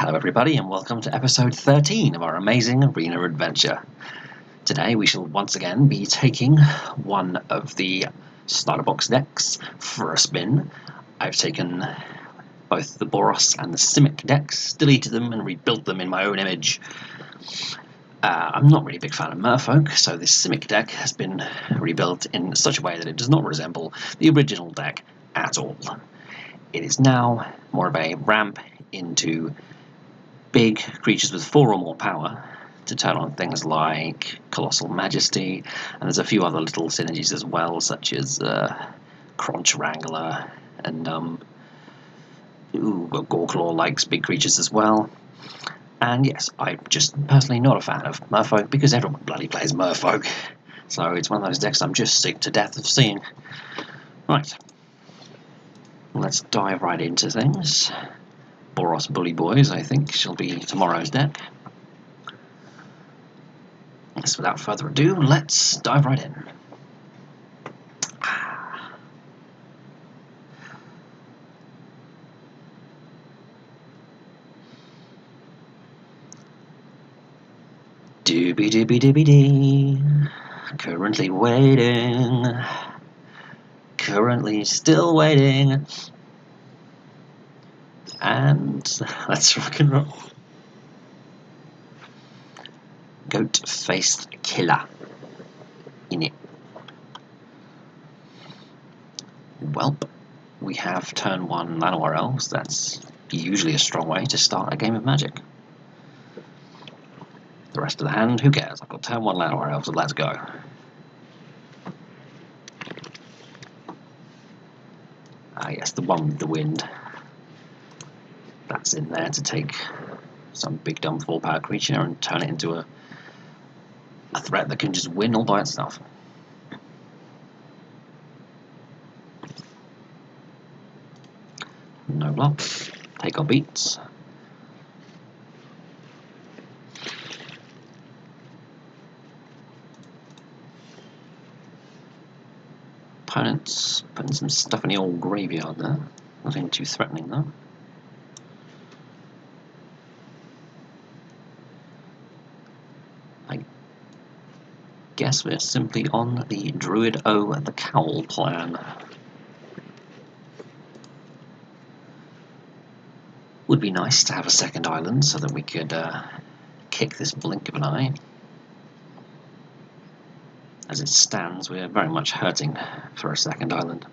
Hello everybody and welcome to episode 13 of our amazing arena adventure. Today we shall once again be taking one of the starter box decks for a spin. I've taken both the Boros and the Simic decks, deleted them and rebuilt them in my own image. I'm not really a big fan of Merfolk, so this Simic deck has been rebuilt in such a way that it does not resemble the original deck at all. It is now more of a ramp into big creatures with 4 or more power to turn on things like Colossal Majesty, and there's a few other little synergies as well, such as Crunch Wrangler and Goreclaw likes big creatures as well. And yes, I'm just personally not a fan of Merfolk because everyone bloody plays Merfolk, so it's one of those decks I'm just sick to death of seeing. Right, let's dive right into things. Boros Bully Boys, I think, shall be tomorrow's deck. So without further ado, let's dive right in. Doobie doobie doobie dee. Currently waiting. Currently still waiting. And let's rock and roll. Goat-faced killer. In it. Welp, we have turn 1 Llanowar Elves. That's usually a strong way to start a game of Magic. The rest of the hand, who cares? I've got turn 1 Llanowar Elves, so let's go. Ah yes, the one with the wind. That's in there to take some big dumb 4-power creature and turn it into a threat that can just win all by itself. No block. Take our beats. Opponent's putting some stuff in the old graveyard there. Nothing too threatening though. I guess we're simply on the Druid O the Cowl plan. Would be nice to have a second island so that we could kick this blink of an eye. As it stands, we're very much hurting for a second island.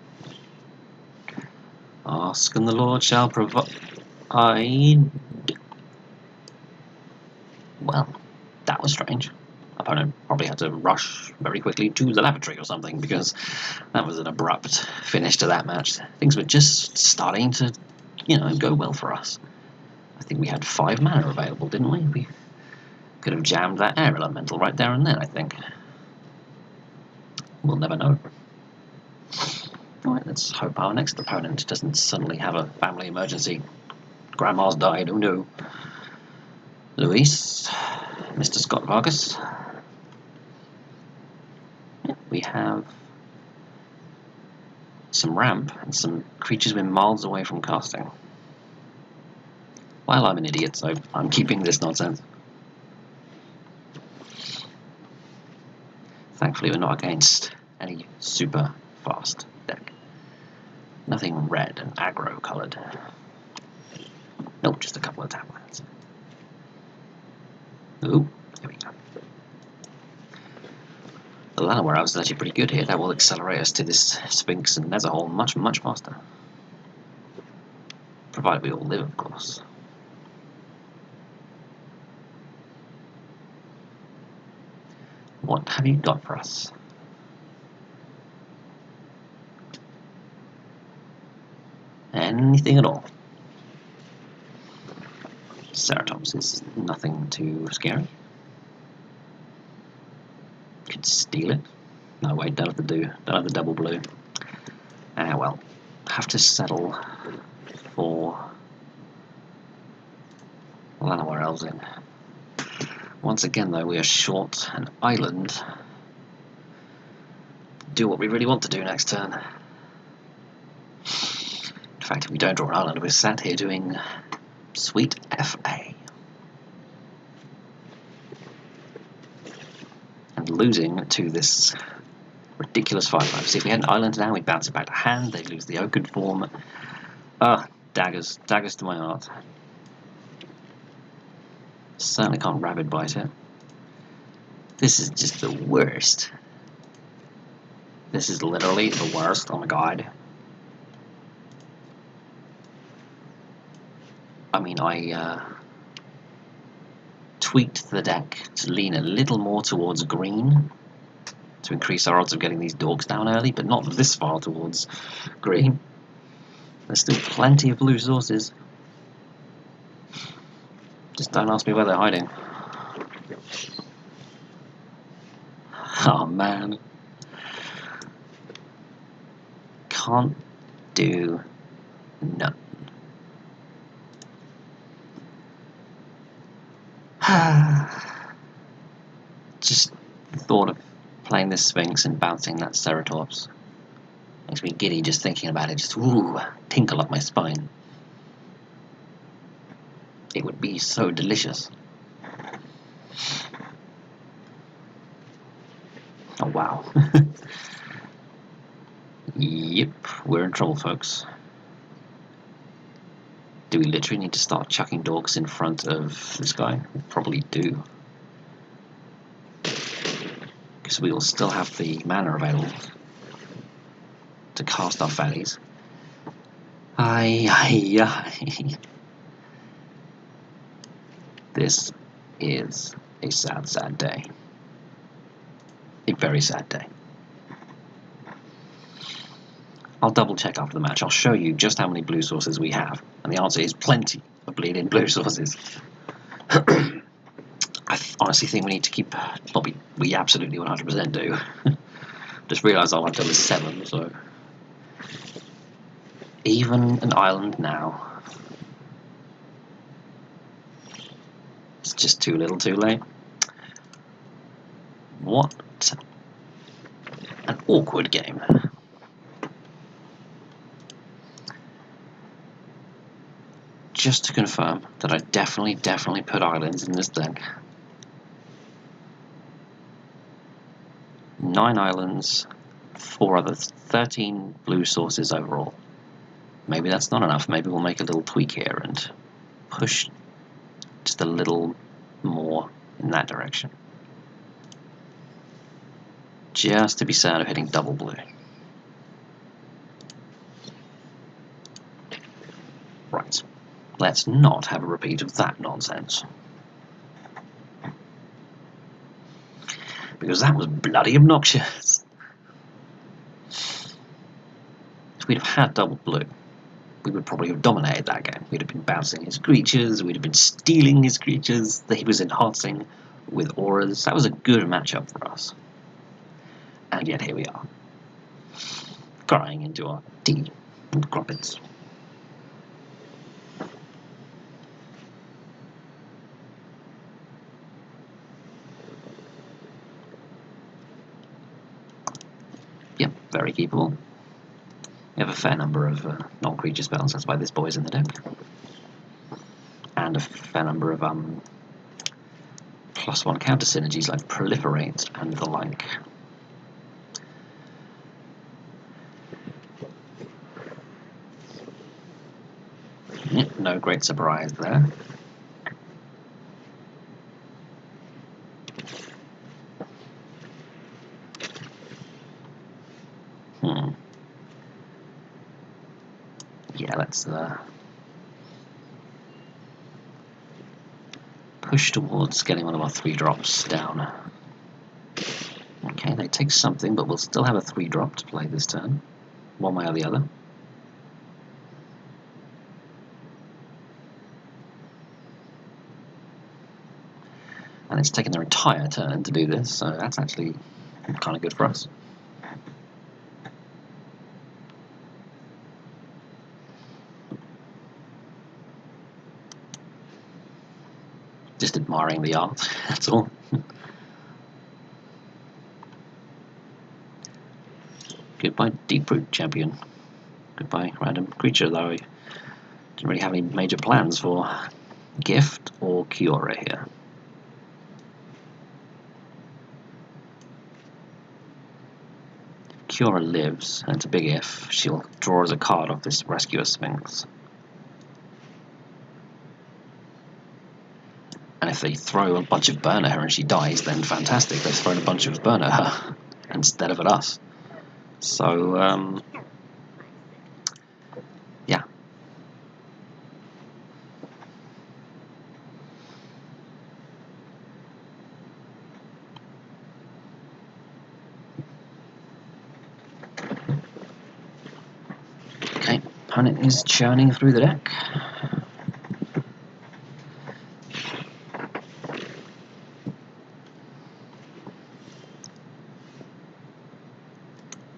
Ask and the Lord shall provide. Well, that was strange. Opponent probably had to rush very quickly to the lavatory or something, because that was an abrupt finish to that match. Things were just starting to, go well for us. I think we had 5 mana available, didn't we? We could have jammed that air elemental right there and then, I think. We'll never know. Alright, let's hope our next opponent doesn't suddenly have a family emergency. Grandma's died, oh no. Luis, Mr. Scott Vargas. Yeah, we have some ramp and some creatures we're miles away from casting. Well, I'm an idiot, so I'm keeping this nonsense. Thankfully, we're not against any super fast deck. Nothing red and aggro coloured. Nope, just a couple of tablets. Ooh, here we go. The Llanowar Elves is actually pretty good here. That will accelerate us to this Sphinx and Netherhole much, much faster. Provided we all live, of course. What have you got for us? Anything at all. Ceratops is nothing too scary. Could steal it. No, wait, don't have the double blue. Well, have to settle for Llanowar Elves in. Once again, though, we are short an island. Do what we really want to do next turn. In fact, if we don't draw an island, we're sat here doing Sweet FA. And losing to this ridiculous 5-5. See, if we had an island now, we'd bounce it back to hand, they'd lose the Oaken form. Ah, daggers. Daggers to my heart. Certainly can't Rabid Bite it. This is just the worst. This is literally the worst, oh my god. I mean, I tweaked the deck to lean a little more towards green to increase our odds of getting these dorks down early, but not this far towards green. There's still plenty of blue sources. Just don't ask me where they're hiding. Oh man. Can't do nothing. Just the thought of playing this Sphinx and bouncing that Ceratops makes me giddy just thinking about it. Just ooh, tinkle up my spine. It would be so delicious. Oh wow. Yep, we're in trouble, folks. Do we literally need to start chucking dorks in front of this guy? We probably do. Because we will still have the mana available to cast our valleys. Aye, aye, aye. This is a sad, sad day. A very sad day. I'll double check after the match. I'll show you just how many blue sources we have. And the answer is plenty of bleeding blue sources. I honestly think we need to keep... Well, we absolutely 100% do. Just realised our lifetime is 7, so... Even an island now. It's just too little too late. What an awkward game. Just to confirm that I definitely put islands in this deck. 9 islands, 4 others, 13 blue sources overall. Maybe that's not enough. Maybe we'll make a little tweak here and push just a little more in that direction. Just to be sad of hitting double blue. Right. Let's not have a repeat of that nonsense. Because that was bloody obnoxious. If we'd have had double blue, we would probably have dominated that game. We'd have been bouncing his creatures, we'd have been stealing his creatures, that he was enhancing with auras. That was a good matchup for us. And yet here we are, crying into our tea and crumpets. Yep, very keepable. We have a fair number of non-creature spells, that's why this boy's in the deck. And a fair number of +1 counter synergies like Proliferate and the like. Yep, no great surprise there. Yeah, let's push towards getting one of our 3-drops down. Okay, they take something, but we'll still have a 3-drop to play this turn, one way or the other. And it's taken their entire turn to do this, so that's actually kind of good for us. Just admiring the art, that's all. Goodbye, Deep Root Champion. Goodbye, random creature that I Didn't really have any major plans for Gift or Kiora here. Kiora lives, and it's a big if. She'll draw us a card off this Rescuer Sphinx. And if they throw a bunch of burn at her and she dies, then fantastic. They've thrown a bunch of burn at her instead of at us. So, yeah. Okay, opponent is churning through the deck.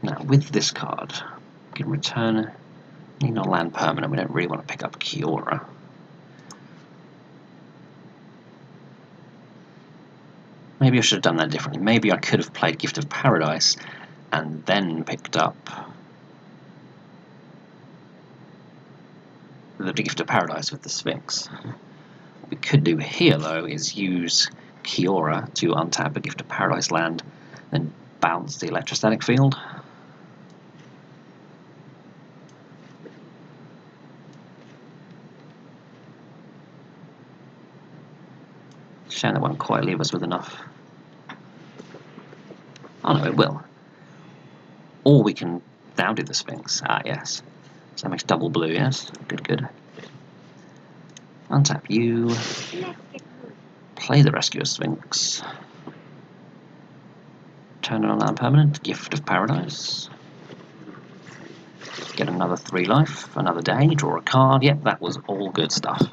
Now, with this card, we can return need not land permanent. We don't really want to pick up Kiora. Maybe I should have done that differently. Maybe I could have played Gift of Paradise and then picked up the Gift of Paradise with the Sphinx. What we could do here, though, is use Kiora to untap a Gift of Paradise land and bounce the electrostatic field. Shame that won't quite leave us with enough. Oh no, it will. Or we can now do the Sphinx. Ah, yes. So that makes double blue, yes. Good, good. Untap you. Play the Rescuer Sphinx. Turn it on land permanent. Gift of Paradise. Get another 3 life. Another day. Draw a card. Yep, that was all good stuff.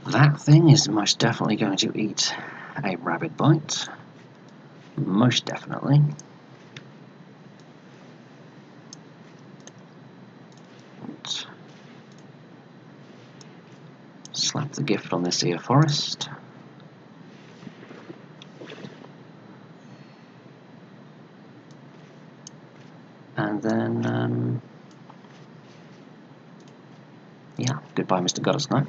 That thing is most definitely going to eat a rabbit bite. Most definitely. And slap the gift on this ear forest. And then, yeah, goodbye, Mr. Guttersnipe.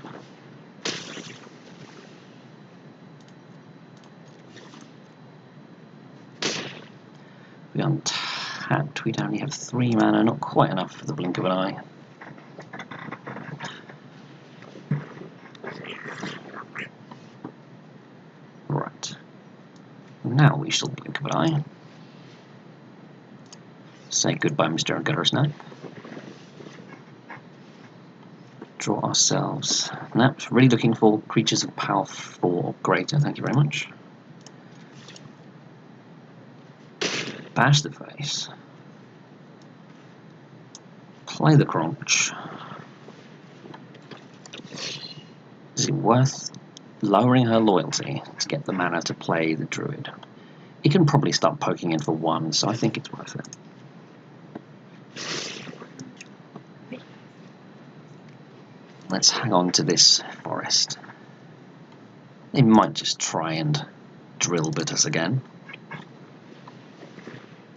We untapped, we'd only have 3 mana, not quite enough for the blink of an eye. Right. Now we shall blink of an eye. Say goodbye, Mr. Guttersnipe. Draw ourselves. Nope, really looking for creatures of power 4 or greater, thank you very much. Bash the face. Play the Crunch. Is it worth lowering her loyalty to get the mana to play the Druid? He can probably start poking in for 1, so I think it's worth it. Let's hang on to this forest. They might just try and drill bit us again.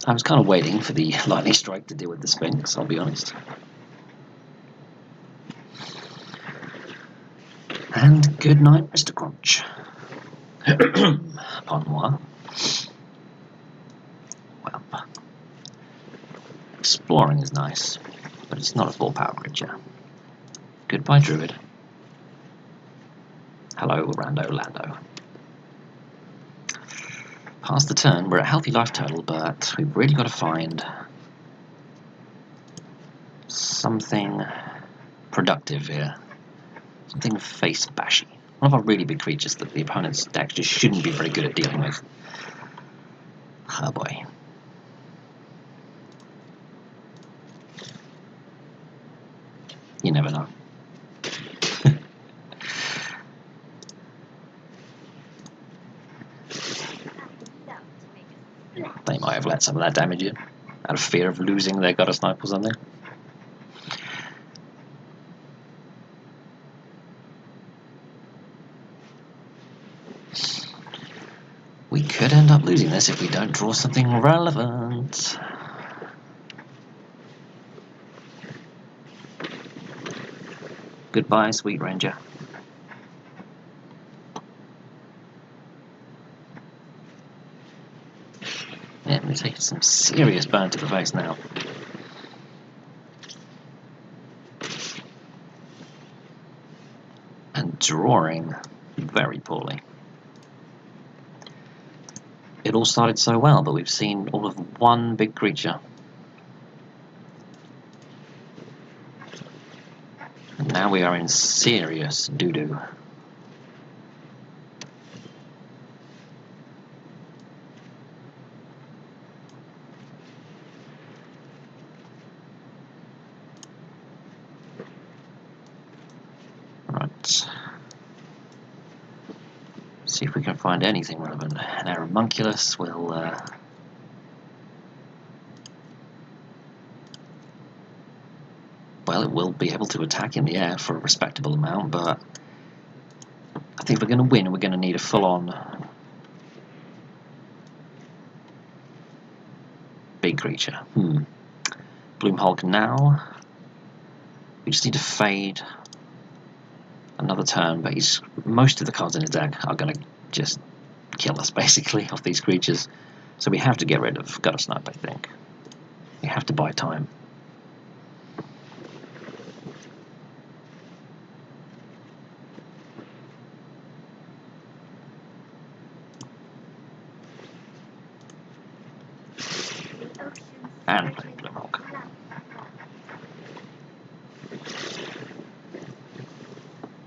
I was kind of waiting for the lightning strike to deal with the Sphinx, I'll be honest. And good night, Mr. Crunch. Pardon moi. Well, exploring is nice, but it's not a full power creature. Goodbye, Druid. Hello, Rando Lando. Past the turn, we're at healthy life total, but we've really got to find something productive here. Something face bashy. One of our really big creatures that the opponent's deck just shouldn't be very good at dealing with. Oh boy. You never know. They might have let some of that damage in, out of fear of losing their Guttersnipe or something. We could end up losing this if we don't draw something relevant. Goodbye, Sweet Ranger. Yeah, we're taking some serious burn to the face now. And drawing very poorly. It all started so well, but we've seen all of one big creature. And now we are in serious doo-doo. Right. See if we can find anything relevant. An Aeromunculus will... well, it will be able to attack in the air for a respectable amount, but I think if we're going to win, we're going to need a full-on big creature. Bloomhulk now. We just need to fade another turn, but most of the cards in his deck are going to just kill us, basically, off these creatures. So we have to get rid of Gutter Snipe, I think. We have to buy time. And play Bloomhulk.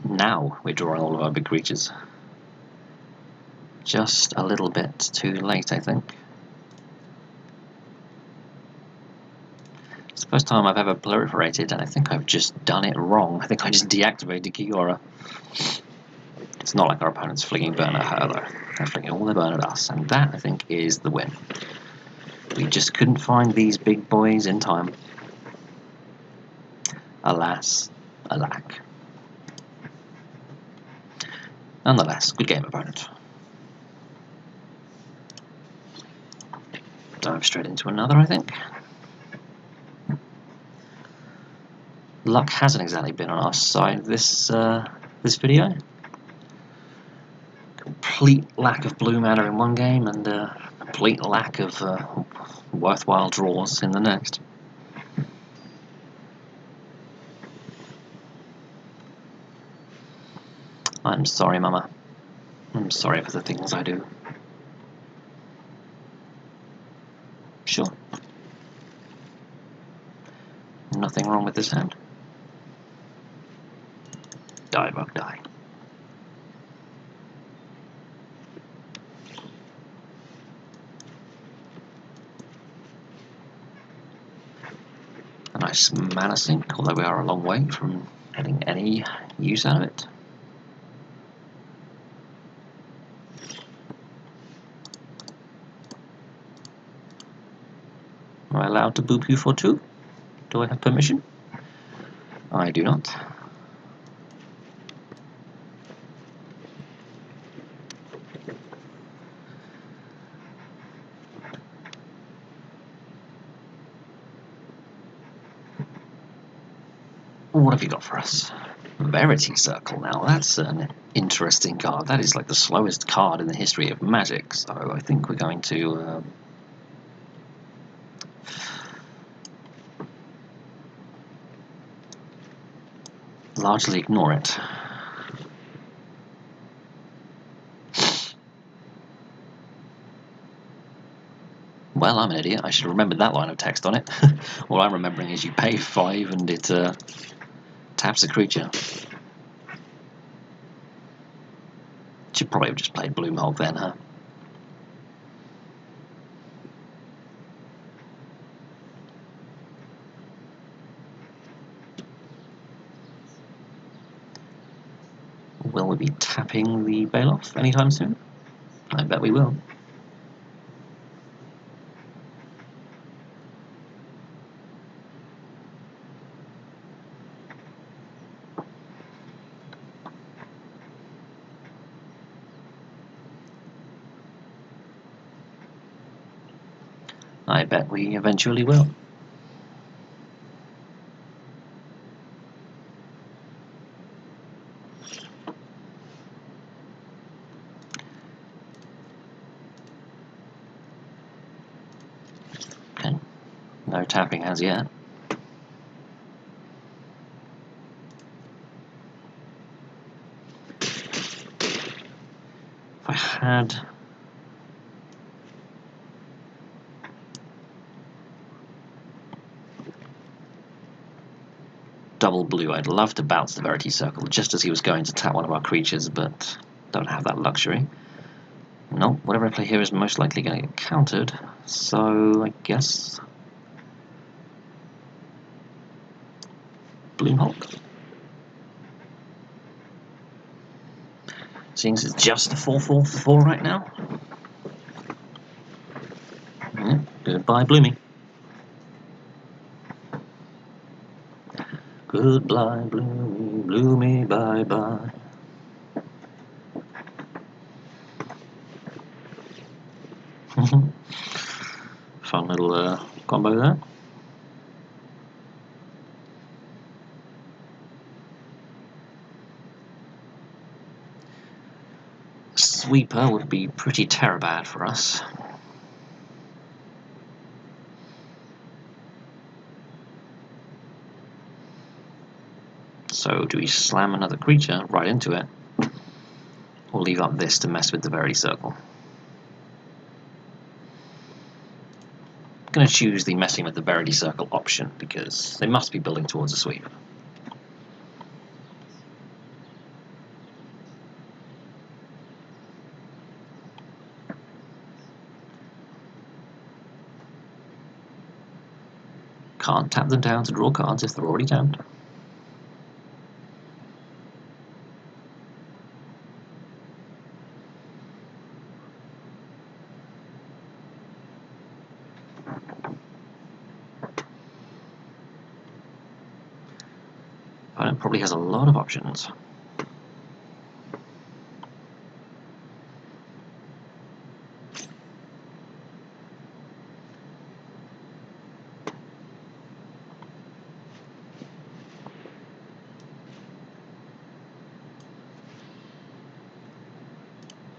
Now we're drawing all of our big creatures. Just a little bit too late, I think. It's the first time I've ever proliferated, and I think I've just done it wrong. I think I just deactivated Kiora. It's not like our opponent's flinging burn at her, though. They're flinging all their burn at us, and that, I think, is the win. We just couldn't find these big boys in time. Alas, alack. Nonetheless, good game, opponent. Dive straight into another, I think. Luck hasn't exactly been on our side this video. Complete lack of blue mana in one game and complete lack of worthwhile draws in the next. I'm sorry, Mama. I'm sorry for the things I do. Sure. Nothing wrong with this hand. Die, bug, die. A nice mana sink, although we are a long way from getting any use out of it. Am I allowed to boop you for 2? Do I have permission? I do not. What have you got for us? Verity Circle now. That's an interesting card. That is like the slowest card in the history of Magic. So I think we're going to largely ignore it. Well, I'm an idiot. I should have remembered that line of text on it. All I'm remembering is you pay 5 and it taps a creature. Should probably have just played Bloomhulk then, huh? Will we be tapping the Bailoff anytime soon? I bet we will. I bet we eventually will. Okay, no tapping as yet. If I had double blue, I'd love to bounce the Verity Circle just as he was going to tap one of our creatures, but don't have that luxury. No, whatever I play here is most likely going to get countered, so I guess Bloomhawk. Seeing as it's just a 4/4 right now. Yeah, goodbye, Bloomy. Goodbye, Bloomy, Bloomy, bye-bye. Fun little combo there. Sweeper would be pretty terribad for us. So do we slam another creature right into it, or leave up this to mess with the Verity Circle? I'm going to choose the messing with the Verity Circle option because they must be building towards a sweep. Can't tap them down to draw cards if they're already tapped. Opponent probably has a lot of options.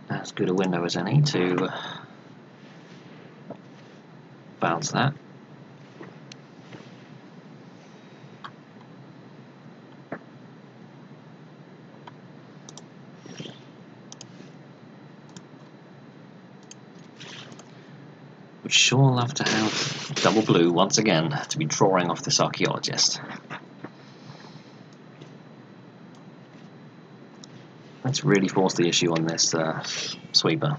As good a window as any to bounce that. Would sure love to have double blue once again to be drawing off this archaeologist. Let's really force the issue on this sweeper.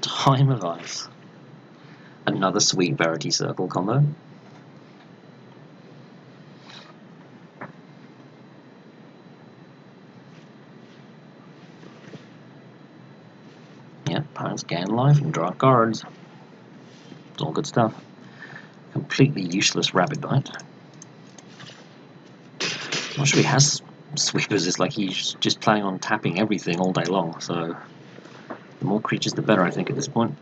Time of Ice. Another sweet Verity Circle combo. Yep, opponents gain life and draw cards. It's all good stuff. Completely useless Rapid Bite. I'm not sure he has sweepers, it's like he's just planning on tapping everything all day long, so the more creatures the better, I think, at this point.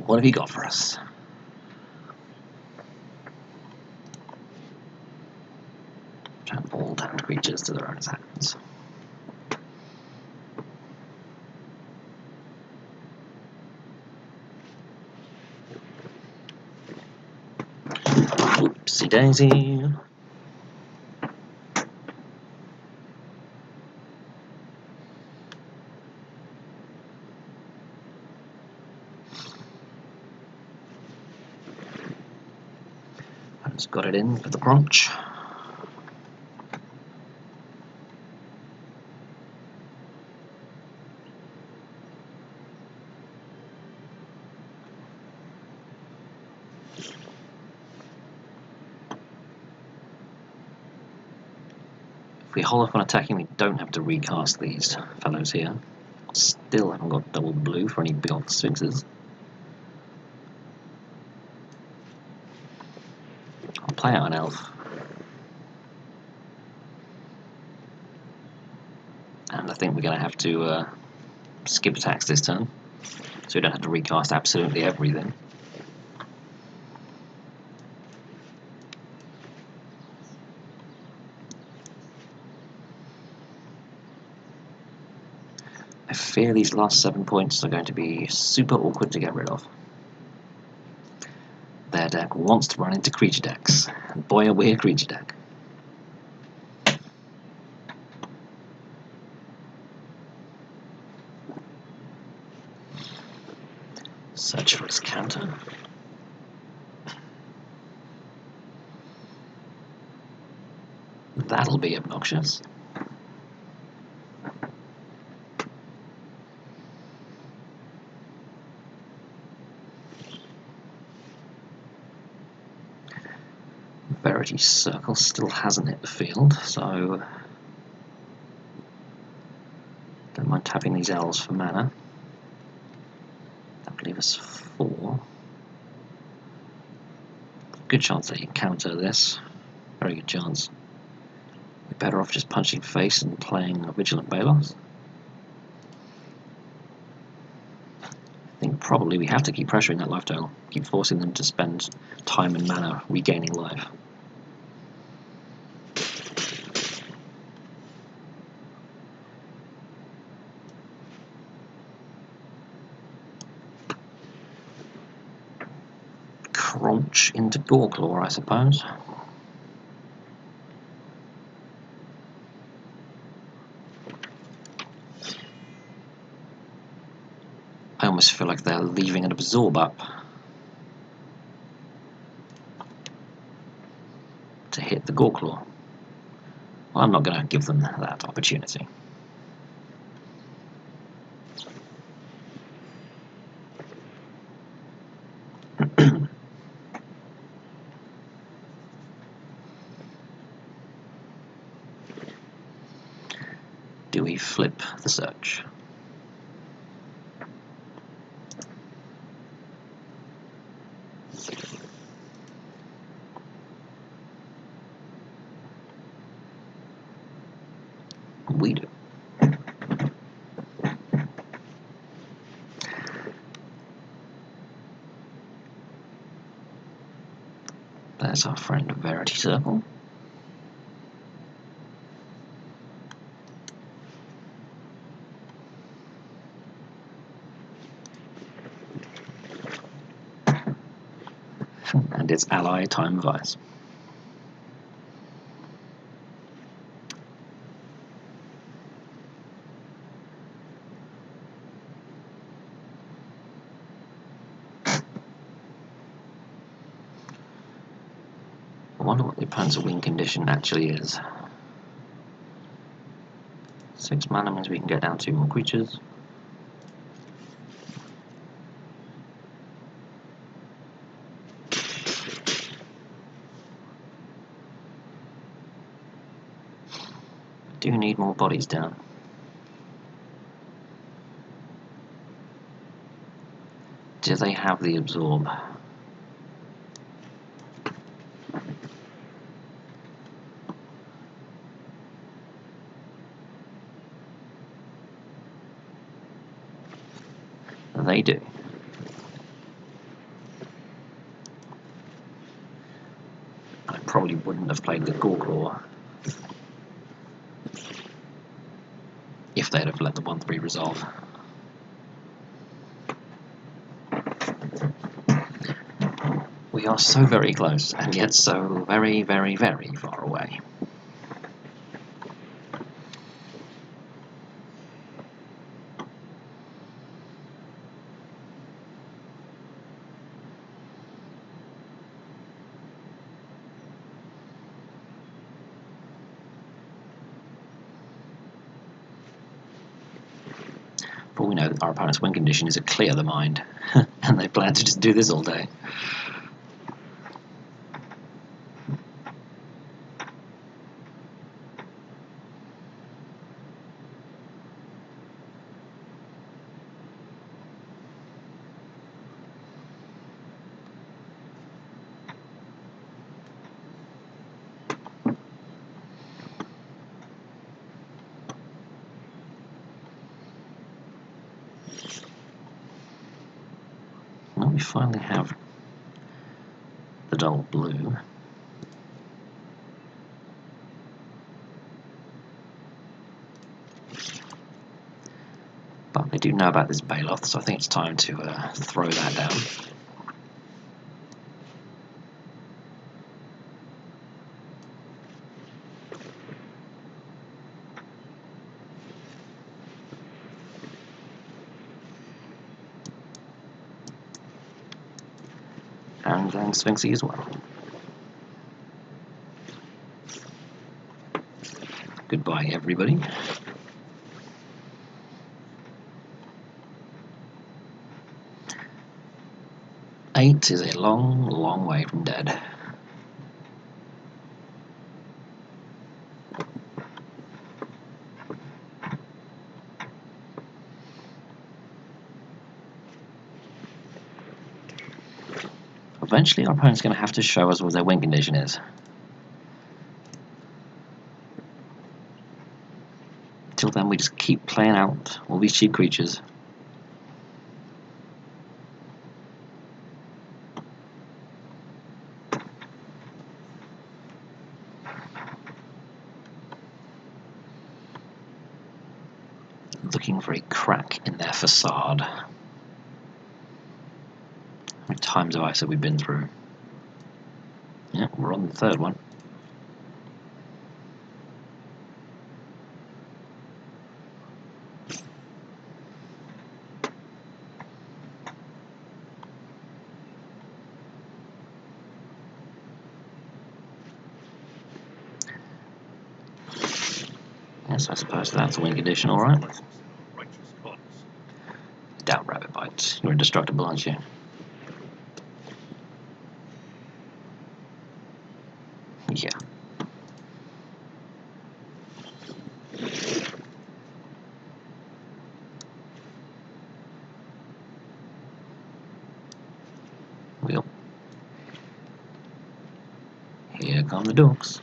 What have you got for us? Trap all tapped creatures to their own hands. Oopsie daisy. Just got it in for the crunch. If we hold off on attacking, we don't have to recast these fellows here. Still haven't got double blue for any big old sphinxes. I'll play out an elf. And I think we're going to have to skip attacks this turn, so we don't have to recast absolutely everything. I fear these last 7 points are going to be super awkward to get rid of. Their deck wants to run into creature decks, and boy are we a creature deck. Search for its counter. That'll be obnoxious. Verity Circle still hasn't hit the field, so don't mind tapping these elves for mana. That would leave us 4. Good chance that you counter this. Very good chance. We're better off just punching face and playing Vigilant Balos. I think probably we have to keep pressuring that life total, keep forcing them to spend time and mana regaining life. Crunch into Goreclaw, I suppose. I almost feel like they're leaving an absorb up to hit the Goreclaw. Well, I'm not going to give them that opportunity. Do we flip the search? We do. There's our friend Verity Circle. And its ally Time of Ice. I wonder what the opponent's win condition actually is. 6 mana means we can get down 2 more creatures. Do need more bodies down. Do they have the absorb? They do. I probably wouldn't have played the Goreclaw if they'd have let the 1/3 resolve. We are so very close, and yet so very, very, very far away. For all we know, our opponent's win condition is a clear the mind, and they plan to just do this all day. Well, we finally have the dull blue. But I do know about this Baloth, so I think it's time to throw that down. And then Sphinxy as well. Goodbye, everybody. Eight is a long, long way from dead. Eventually our opponent's going to have to show us what their win condition is. Till then we just keep playing out all these cheap creatures. Looking for a crack in their facade. How many times have I said we've been through? Yeah, we're on the third one. Yes, I suppose that's a win condition, alright. Doubt Rabbit Bite. You're indestructible, aren't you? Yeah. Well, here come the dogs.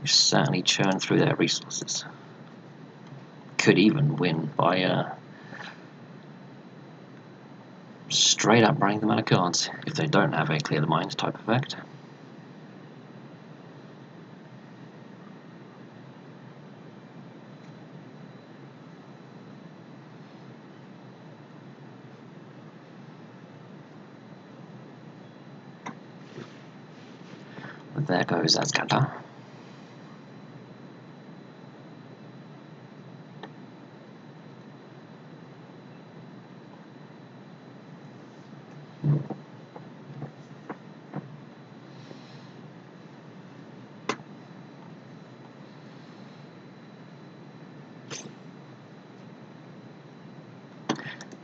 You certainly churn through their resources. Could even win by straight up running them out of cards if they don't have a clear the mind type effect. And there goes Azkata.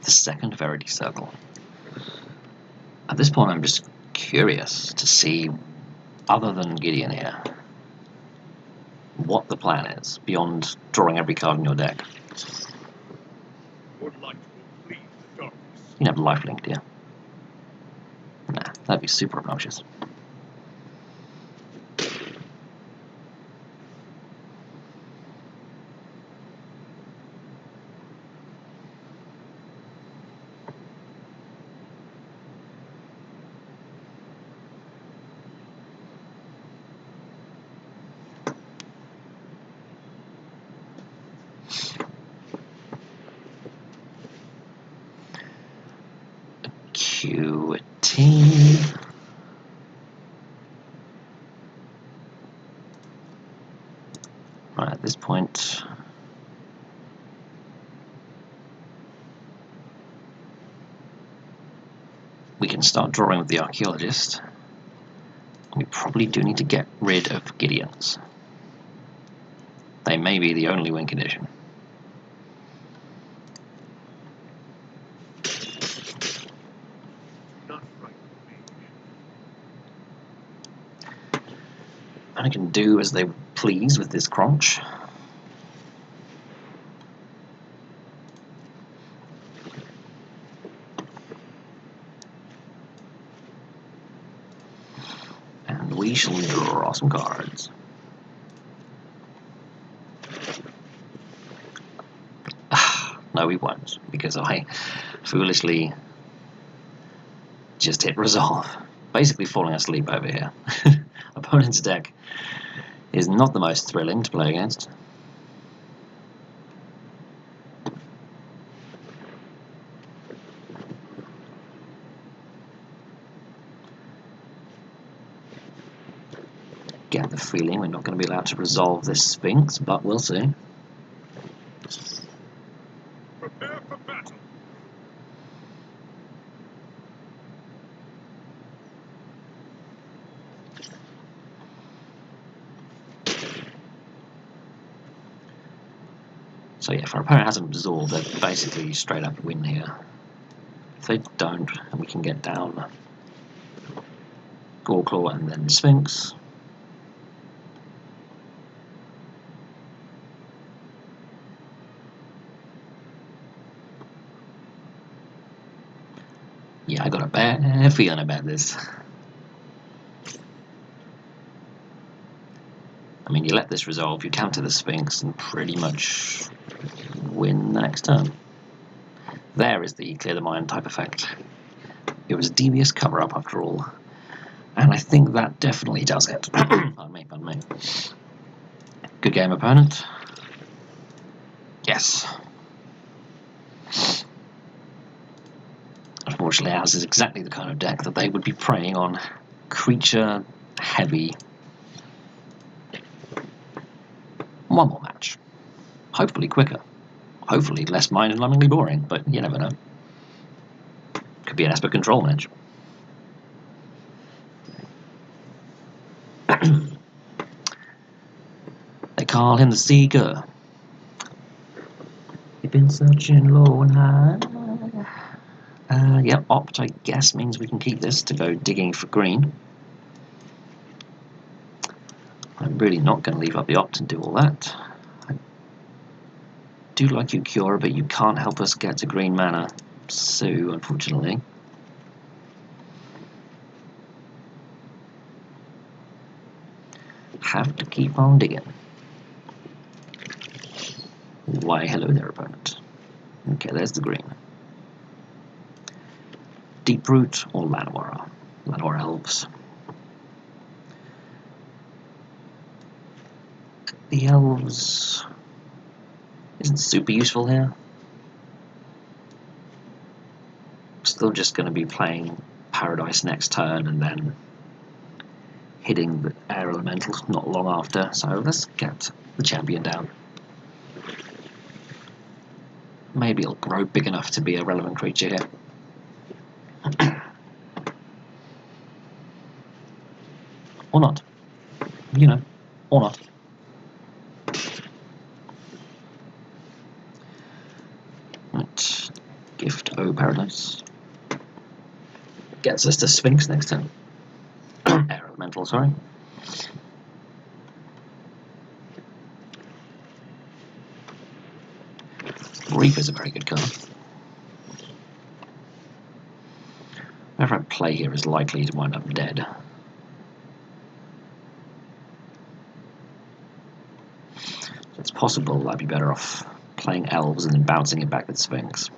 The second verity circle. At this point I'm just curious to see, other than Gideon here, what the plan is, beyond drawing every card in your deck. You can have lifelink, dear. Nah, that'd be super obnoxious. Acuity. Right, at this point, we can start drawing with the archaeologist. We probably do need to get rid of Gideons. They may be the only win condition. opponent can do as they please with this crunch. And we shall draw some cards. No, we won't, because I foolishly just hit resolve. Basically falling asleep over here. Opponent's deck is not the most thrilling to play against. Get the feeling we're not going to be allowed to resolve this Sphinx, but we'll see. Prepare for battle. So yeah, if our opponent hasn't absorbed, they're basically straight up win here. If they don't, and we can get down Goreclaw and then Sphinx. Yeah, I got a bad feeling about this. I mean, you let this resolve, you counter the Sphinx, and pretty much win the next turn. There is the clear the mind type effect. It was a devious cover-up after all. And I think that definitely does it. Pardon me. Good game, opponent. Yes. Unfortunately, ours is exactly the kind of deck that they would be preying on. Creature heavy. One more match. Hopefully quicker. Hopefully less mind-numbingly boring, but you never know. Could be an Esper control match. They call him the Seeker. You've been searching low and high. Yeah, opt, I guess, means we can keep this to go digging for green. I'm really not going to leave up the opt and do all that. I do like you, Cure, but you can't help us get to green mana, so unfortunately. Have to keep on digging. Why, hello there, opponent. Okay, there's the green. Deeproot or Llanowar? Llanowar Elves. The Elves isn't super useful here. Still just going to be playing Paradise next turn and then hitting the air elementals not long after, so let's get the champion down. Maybe it'll grow big enough to be a relevant creature here. Or not. You know, or not. Right. Gift O Paradise. Gets us to Sphinx next turn. Air elemental, sorry. Reaper's a very good card. Whoever I play here is likely to wind up dead. So it's possible I'd be better off playing Elves and then bouncing it back with Sphinx.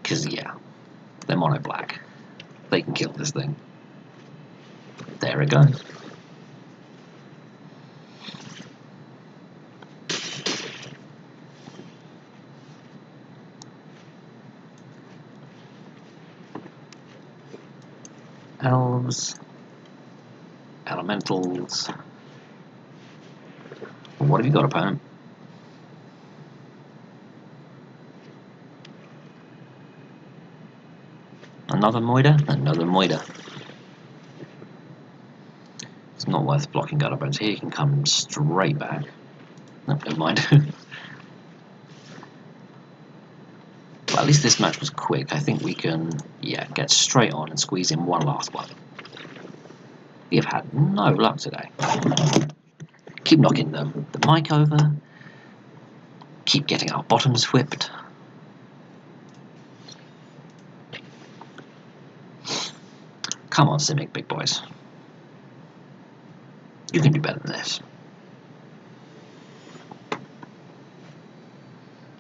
Because, yeah, they're mono black. They can kill this thing. There it goes. Elves. Elementals. What have you got, opponent? Another Moida? Another Moida. It's not worth blocking gutter bones here. You can come straight back. No, never mind. Well, at least this match was quick. I think we can, yeah, get straight on and squeeze in one last one. We have had no luck today. Keep knocking the mic over. Keep getting our bottoms whipped. Come on, Simic, big boys. You can do better than this.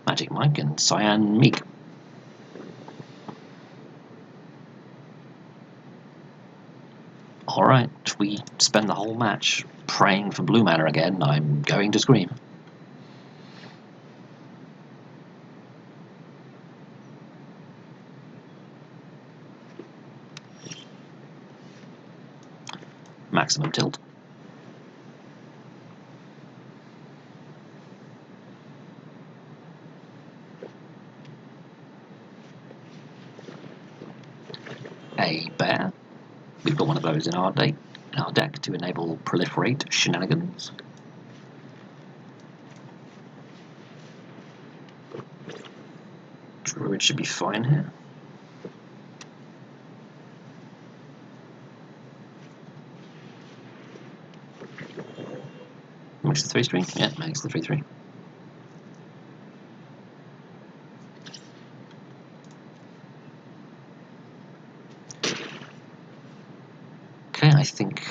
Magic Mike and Cyan Meek. Alright, we spend the whole match praying for blue mana again. I'm going to scream. Maximum tilt. A bear. We've got one of those in our deck to enable proliferate shenanigans. Druid should be fine here. Makes the 3-3? Yeah, makes the 3-3. Okay, I think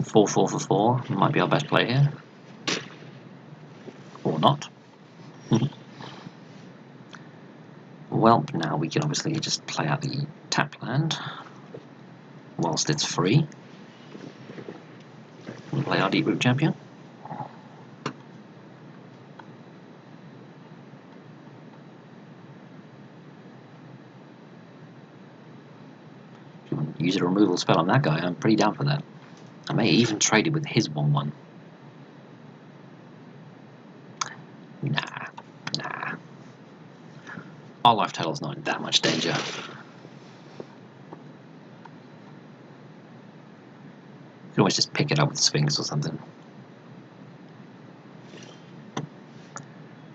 4-4 for 4 might be our best play here. Or not. Well, now we can obviously just play out the tap land whilst it's free. We'll play our Deep Root Champion. Use a removal spell on that guy, I'm pretty down for that. I may even trade it with his 1-1. Nah. Our life total's not in that much danger. You can always just pick it up with Sphinx or something.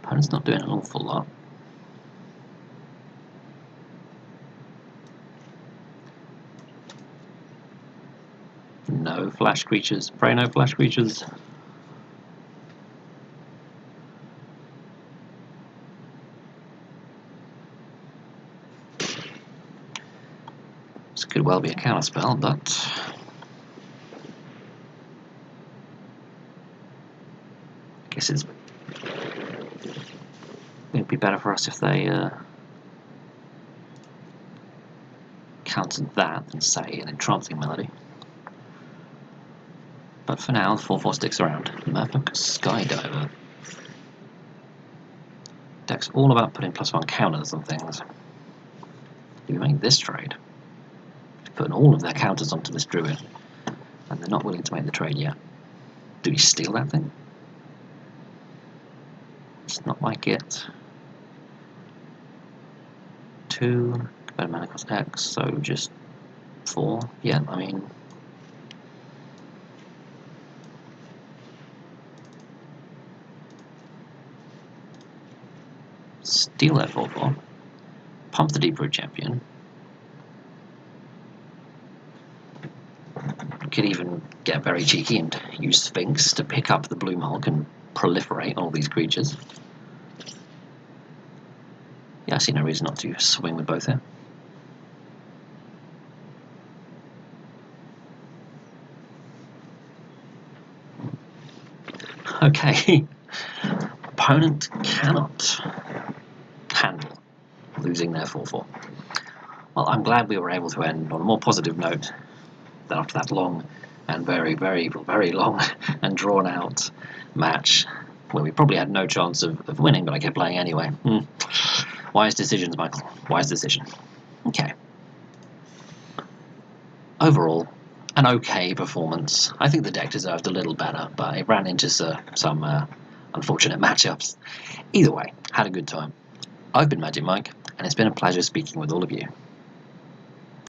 Opponent's not doing an awful lot. No flash creatures. Pray no flash creatures. This could well be a counter spell, but I guess it'd be better for us if they countered that than, say, an entrancing melody. But for now, the 4-4 sticks around. Merfolk Skydiver. Deck's all about putting +1 counters on things. Do we make this trade? Putting all of their counters onto this druid, and they're not willing to make the trade yet. Do we steal that thing? It's not like it. 2, better mana cost X, so just 4. Yeah, I mean, steal that 4-4. Pump the Deep Root Champion. Could even get very cheeky and use Sphinx to pick up the Bloom Hulk and proliferate all these creatures. Yeah, I see no reason not to swing with both here. Okay. Opponent cannot handle losing their 4-4. Well, I'm glad we were able to end on a more positive note than after that long and very, very, very long and drawn out match where we probably had no chance of winning, but I kept playing anyway. Wise decisions, Michael. Wise decision. Okay. Overall, an okay performance. I think the deck deserved a little better, but it ran into some unfortunate matchups. Either way, had a good time. I've been Magic Mike, and it's been a pleasure speaking with all of you.